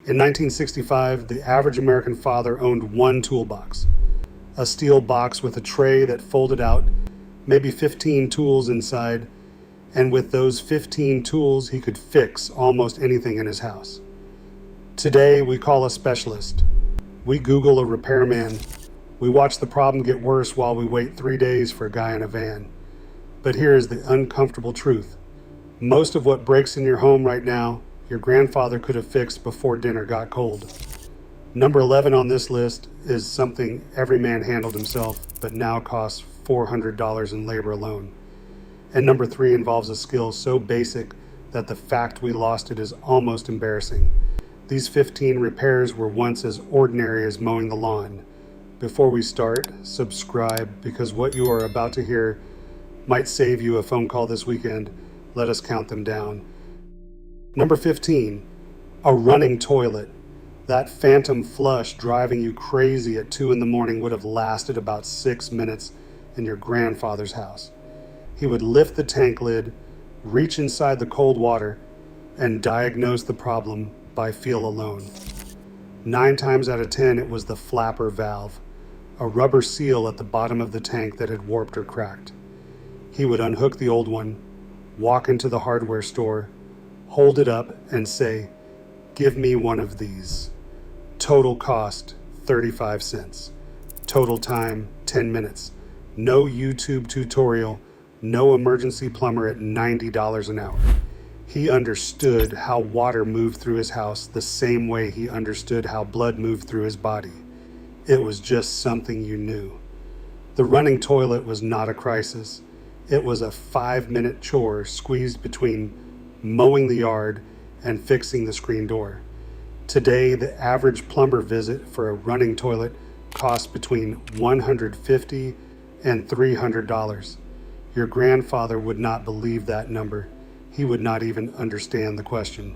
In 1965, the average American father owned one toolbox, a steel box with a tray that folded out, maybe 15 tools inside, and with those 15 tools, he could fix almost anything in his house. Today, we call a specialist. We Google a repairman. We watch the problem get worse while we wait 3 days for a guy in a van. But here is the uncomfortable truth. Most of what breaks in your home right now, your grandfather could have fixed before dinner got cold. Number 11 on this list is something every man handled himself, but now costs $400 in labor alone. And number 3 involves a skill so basic that the fact we lost it is almost embarrassing. These 15 repairs were once as ordinary as mowing the lawn. Before we start, subscribe, because what you are about to hear might save you a phone call this weekend. Let us count them down. Number 15, a running toilet. That phantom flush driving you crazy at 2 a.m. would have lasted about 6 minutes in your grandfather's house. He would lift the tank lid, reach inside the cold water, and diagnose the problem by feel alone. 9 times out of 10, it was the flapper valve, a rubber seal at the bottom of the tank that had warped or cracked. He would unhook the old one, walk into the hardware store, hold it up, and say, "Give me one of these." Total cost, 35 cents. Total time, 10 minutes. No YouTube tutorial, no emergency plumber at $90 an hour. He understood how water moved through his house the same way he understood how blood moved through his body. It was just something you knew. The running toilet was not a crisis. It was a 5-minute chore squeezed between mowing the yard and fixing the screen door. Today, the average plumber visit for a running toilet costs between $150 and $300. Your grandfather would not believe that number. He would not even understand the question.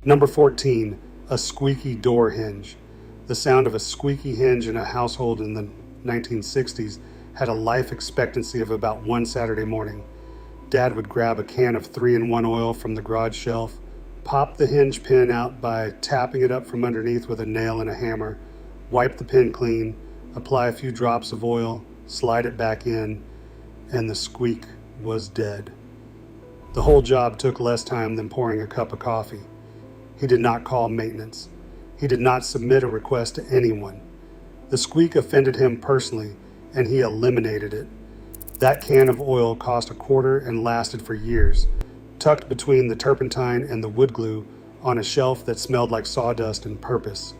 Number 14, a squeaky door hinge. The sound of a squeaky hinge in a household in the 1960s had a life expectancy of about one Saturday morning. Dad would grab a can of 3-in-1 oil from the garage shelf, pop the hinge pin out by tapping it up from underneath with a nail and a hammer, wipe the pin clean, apply a few drops of oil, slide it back in, and the squeak was dead. The whole job took less time than pouring a cup of coffee. He did not call maintenance. He did not submit a request to anyone. The squeak offended him personally, and he eliminated it. That can of oil cost $0.25 and lasted for years, tucked between the turpentine and the wood glue on a shelf that smelled like sawdust and purpose.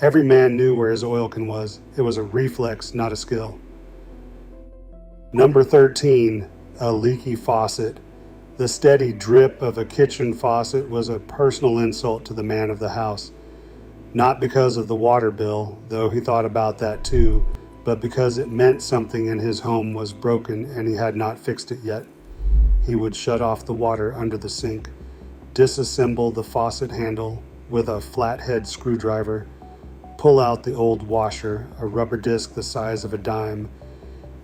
Every man knew where his oil can was. It was a reflex, not a skill. Number 13, a leaky faucet. The steady drip of a kitchen faucet was a personal insult to the man of the house. Not because of the water bill, though he thought about that too, but because it meant something in his home was broken and he had not fixed it yet. He would shut off the water under the sink, disassemble the faucet handle with a flathead screwdriver, pull out the old washer, a rubber disc the size of a dime,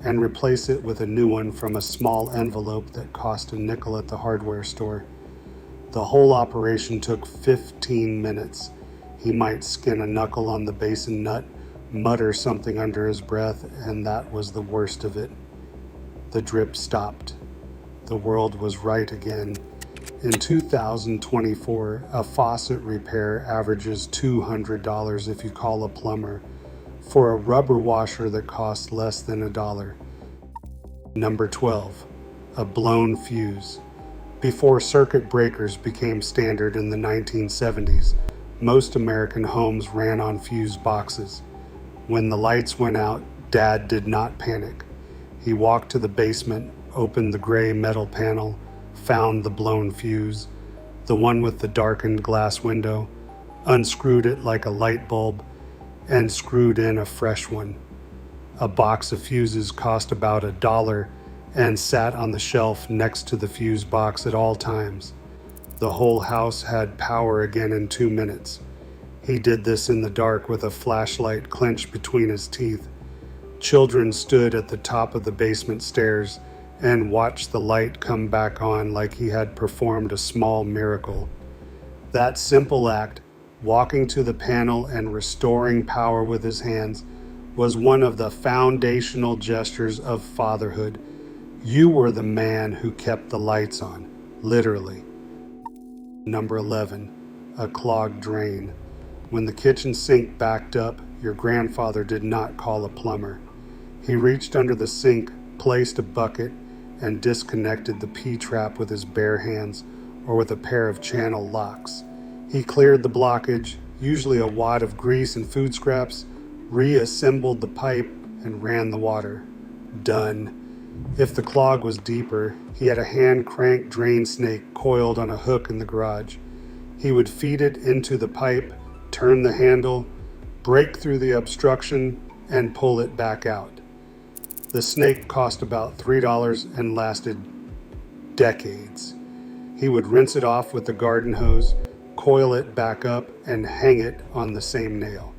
and replace it with a new one from a small envelope that cost a nickel at the hardware store. The whole operation took 15 minutes. He might skin a knuckle on the basin nut, mutter something under his breath, and that was the worst of it. The drip stopped. The world was right again. In 2024, a faucet repair averages $200 if you call a plumber, for a rubber washer that costs less than $1. Number 12, a blown fuse. Before circuit breakers became standard in the 1970s, most American homes ran on fuse boxes. When the lights went out, Dad did not panic. He walked to the basement, opened the gray metal panel, found the blown fuse, the one with the darkened glass window, unscrewed it like a light bulb, and screwed in a fresh one. A box of fuses cost about $1 and sat on the shelf next to the fuse box at all times. The whole house had power again in 2 minutes. He did this in the dark with a flashlight clenched between his teeth. Children stood at the top of the basement stairs and watched the light come back on like he had performed a small miracle. That simple act walking to the panel and restoring power with his hands was one of the foundational gestures of fatherhood. You were the man who kept the lights on, literally. Number 11, a clogged drain. When the kitchen sink backed up, your grandfather did not call a plumber. He reached under the sink, placed a bucket, and disconnected the P-trap with his bare hands or with a pair of channel locks. He cleared the blockage, usually a wad of grease and food scraps, reassembled the pipe, and ran the water. Done. If the clog was deeper, he had a hand-cranked drain snake coiled on a hook in the garage. He would feed it into the pipe, turn the handle, break through the obstruction, and pull it back out. The snake cost about $3 and lasted decades. He would rinse it off with the garden hose, coil it back up, and hang it on the same nail.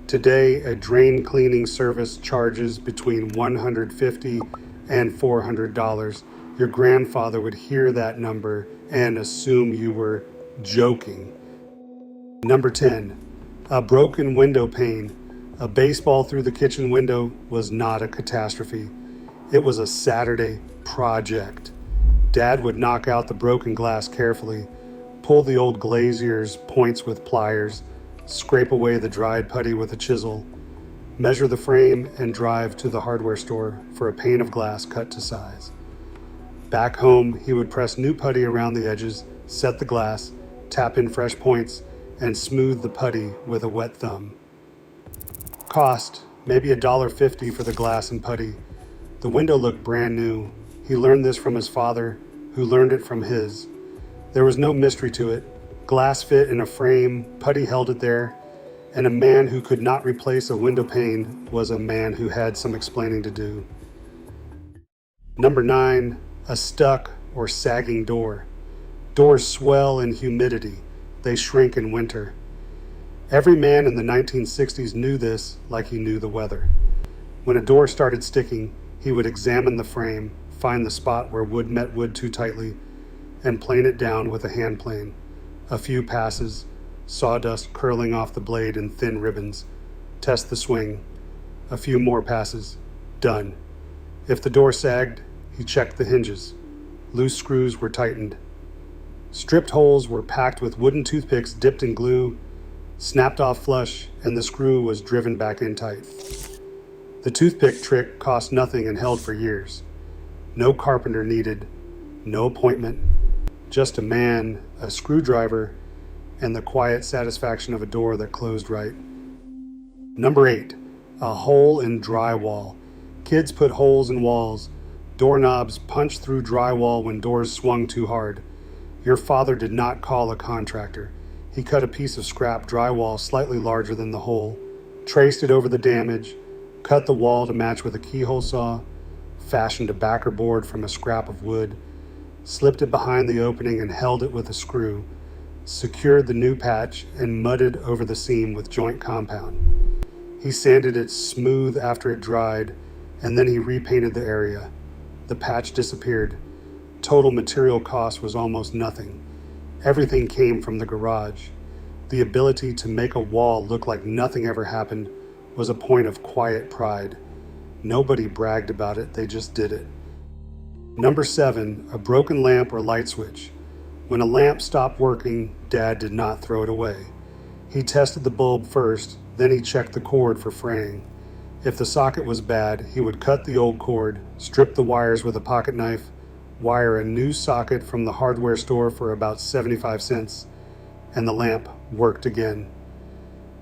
Today, a drain cleaning service charges between $150 and $400. Your grandfather would hear that number and assume you were joking. Number 10, a broken window pane. A baseball through the kitchen window was not a catastrophe. It was a Saturday project. Dad would knock out the broken glass carefully, pull the old glazier's points with pliers, scrape away the dried putty with a chisel, measure the frame, and drive to the hardware store for a pane of glass cut to size. Back home, he would press new putty around the edges, set the glass, tap in fresh points, and smooth the putty with a wet thumb. Cost, maybe $1.50 for the glass and putty. The window looked brand new. He learned this from his father, who learned it from his. There was no mystery to it. Glass fit in a frame, putty held it there, and a man who could not replace a window pane was a man who had some explaining to do. Number 9, a stuck or sagging door. Doors swell in humidity. They shrink in winter. Every man in the 1960s knew this like he knew the weather. When a door started sticking, he would examine the frame, find the spot where wood met wood too tightly, and plane it down with a hand plane. A few passes, sawdust curling off the blade in thin ribbons. Test the swing. A few more passes. Done. If the door sagged, he checked the hinges. Loose screws were tightened. Stripped holes were packed with wooden toothpicks dipped in glue, snapped off flush, and the screw was driven back in tight. The toothpick trick cost nothing and held for years. No carpenter needed, no appointment, just a man, a screwdriver, and the quiet satisfaction of a door that closed right. Number 8, a hole in drywall. Kids put holes in walls. Doorknobs punched through drywall when doors swung too hard. Your father did not call a contractor. He cut a piece of scrap drywall slightly larger than the hole, traced it over the damage, cut the wall to match with a keyhole saw, fashioned a backer board from a scrap of wood, slipped it behind the opening and held it with a screw, secured the new patch, and mudded over the seam with joint compound. He sanded it smooth after it dried, and then he repainted the area. The patch disappeared. Total material cost was almost nothing. Everything came from the garage. The ability to make a wall look like nothing ever happened was a point of quiet pride. Nobody bragged about it, they just did it. Number 7, a broken lamp or light switch. When a lamp stopped working, Dad did not throw it away. He tested the bulb first, then he checked the cord for fraying. If the socket was bad, he would cut the old cord, strip the wires with a pocket knife, wire a new socket from the hardware store for about 75 cents, and the lamp worked again.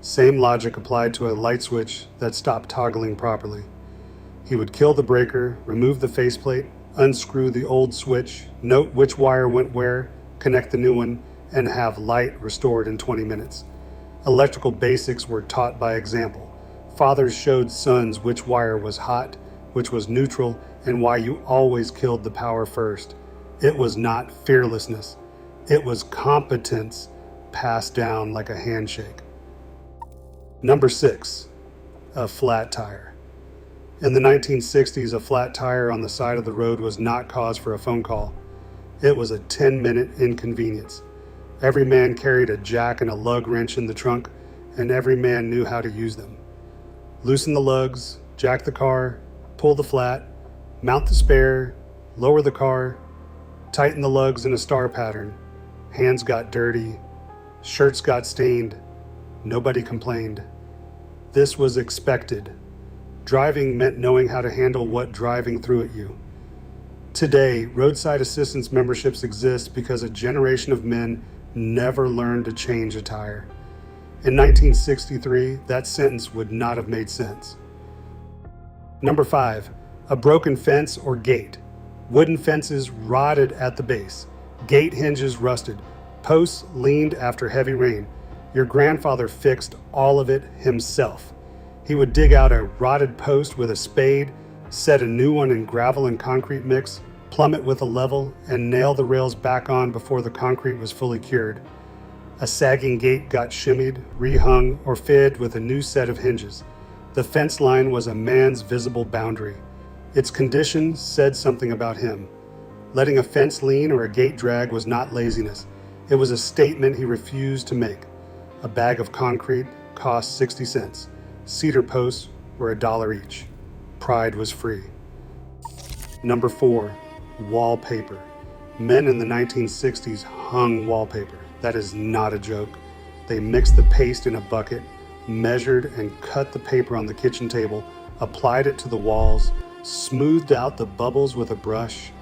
Same logic applied to a light switch that stopped toggling properly. He would kill the breaker, remove the faceplate, unscrew the old switch, note which wire went where, connect the new one, and have light restored in 20 minutes. Electrical basics were taught by example. Fathers showed sons which wire was hot, which was neutral, and why you always killed the power first. It was not fearlessness. It was competence passed down like a handshake. Number 6, a flat tire. In the 1960s, a flat tire on the side of the road was not cause for a phone call. It was a 10-minute inconvenience. Every man carried a jack and a lug wrench in the trunk, and every man knew how to use them. Loosen the lugs, jack the car, pull the flat, mount the spare, lower the car, tighten the lugs in a star pattern. Hands got dirty, shirts got stained. Nobody complained. This was expected. Driving meant knowing how to handle what driving threw at you. Today, roadside assistance memberships exist because a generation of men never learned to change a tire. In 1963, that sentence would not have made sense. Number 5, a broken fence or gate. Wooden fences rotted at the base. Gate hinges rusted. Posts leaned after heavy rain. Your grandfather fixed all of it himself. He would dig out a rotted post with a spade, set a new one in gravel and concrete mix, plumb it with a level, and nail the rails back on before the concrete was fully cured. A sagging gate got shimmied, rehung, or fitted with a new set of hinges. The fence line was a man's visible boundary. Its condition said something about him. Letting a fence lean or a gate drag was not laziness. It was a statement he refused to make. A bag of concrete cost 60 cents. Cedar posts were $1 each. Pride was free. Number 4, wallpaper. Men in the 1960s hung wallpaper. That is not a joke. They mixed the paste in a bucket, measured and cut the paper on the kitchen table, applied it to the walls, smoothed out the bubbles with a brush,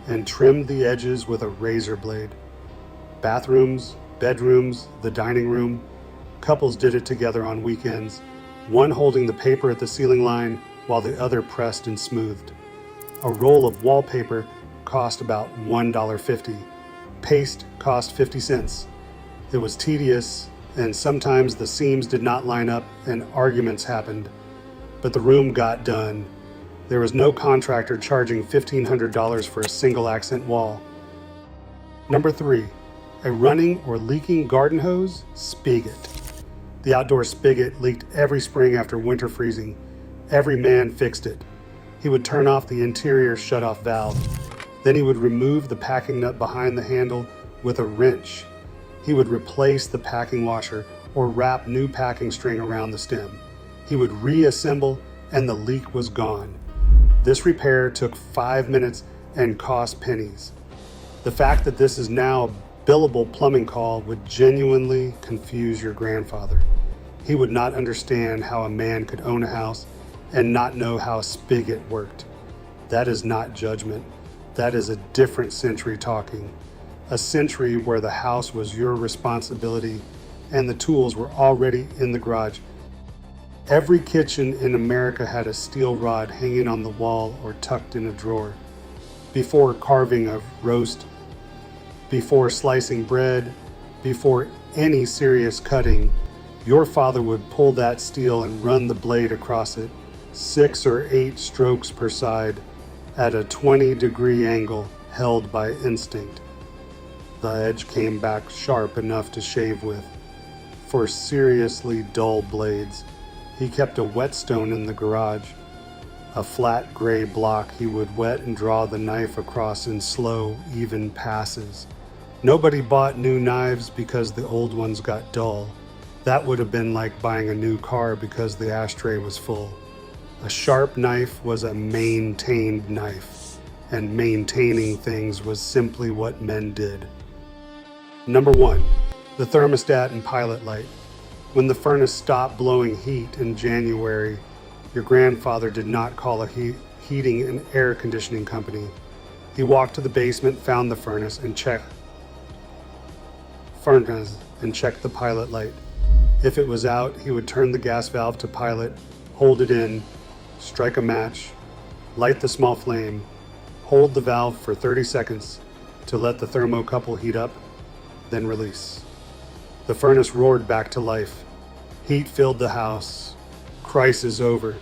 and trimmed the edges with a razor blade. Bathrooms, bedrooms, the dining room. Couples did it together on weekends, one holding the paper at the ceiling line while the other pressed and smoothed. A roll of wallpaper cost about $1.50. Paste cost 50 cents. It was tedious, and sometimes the seams did not line up and arguments happened, but the room got done. There was no contractor charging $1,500 for a single accent wall. Number 3, a running or leaking garden hose, spigot. The outdoor spigot leaked every spring after winter freezing. Every man fixed it. He would turn off the interior shutoff valve. Then he would remove the packing nut behind the handle with a wrench. He would replace the packing washer or wrap new packing string around the stem. He would reassemble and the leak was gone. This repair took 5 minutes and cost pennies. The fact that this is now a billable plumbing call would genuinely confuse your grandfather. He would not understand how a man could own a house and not know how a spigot worked. That is not judgment. That is a different century talking. A century where the house was your responsibility and the tools were already in the garage. Every kitchen in America had a steel rod hanging on the wall or tucked in a drawer. Before carving a roast, before slicing bread, before any serious cutting, your father would pull that steel and run the blade across it, 6 or 8 strokes per side, at a 20-degree angle held by instinct. The edge came back sharp enough to shave with. For seriously dull blades, he kept a whetstone in the garage, a flat gray block he would wet and draw the knife across in slow, even passes. Nobody bought new knives because the old ones got dull. That would have been like buying a new car because the ashtray was full. A sharp knife was a maintained knife, and maintaining things was simply what men did. Number 1, the thermostat and pilot light. When the furnace stopped blowing heat in January, your grandfather did not call a heating and air conditioning company. He walked to the basement, found the furnace, and checked the pilot light. If it was out, he would turn the gas valve to pilot, hold it in, strike a match, light the small flame, hold the valve for 30 seconds to let the thermocouple heat up, then release. The furnace roared back to life. Heat filled the house. Crisis over.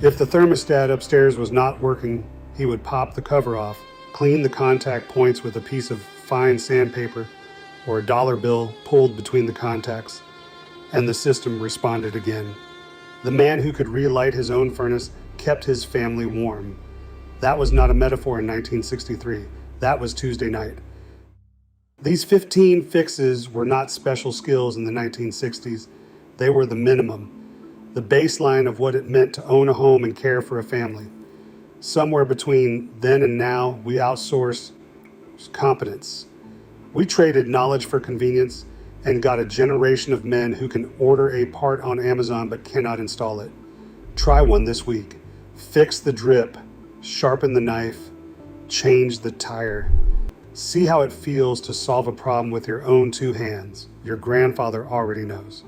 If the thermostat upstairs was not working, he would pop the cover off, clean the contact points with a piece of fine sandpaper or a dollar bill pulled between the contacts, and the system responded again. The man who could relight his own furnace kept his family warm. That was not a metaphor in 1963. That was Tuesday night. These 15 fixes were not special skills in the 1960s. They were the minimum, the baseline of what it meant to own a home and care for a family. Somewhere between then and now, we outsourced competence. We traded knowledge for convenience and got a generation of men who can order a part on Amazon but cannot install it. Try one this week. Fix the drip, sharpen the knife, change the tire. See how it feels to solve a problem with your own two hands. Your grandfather already knows.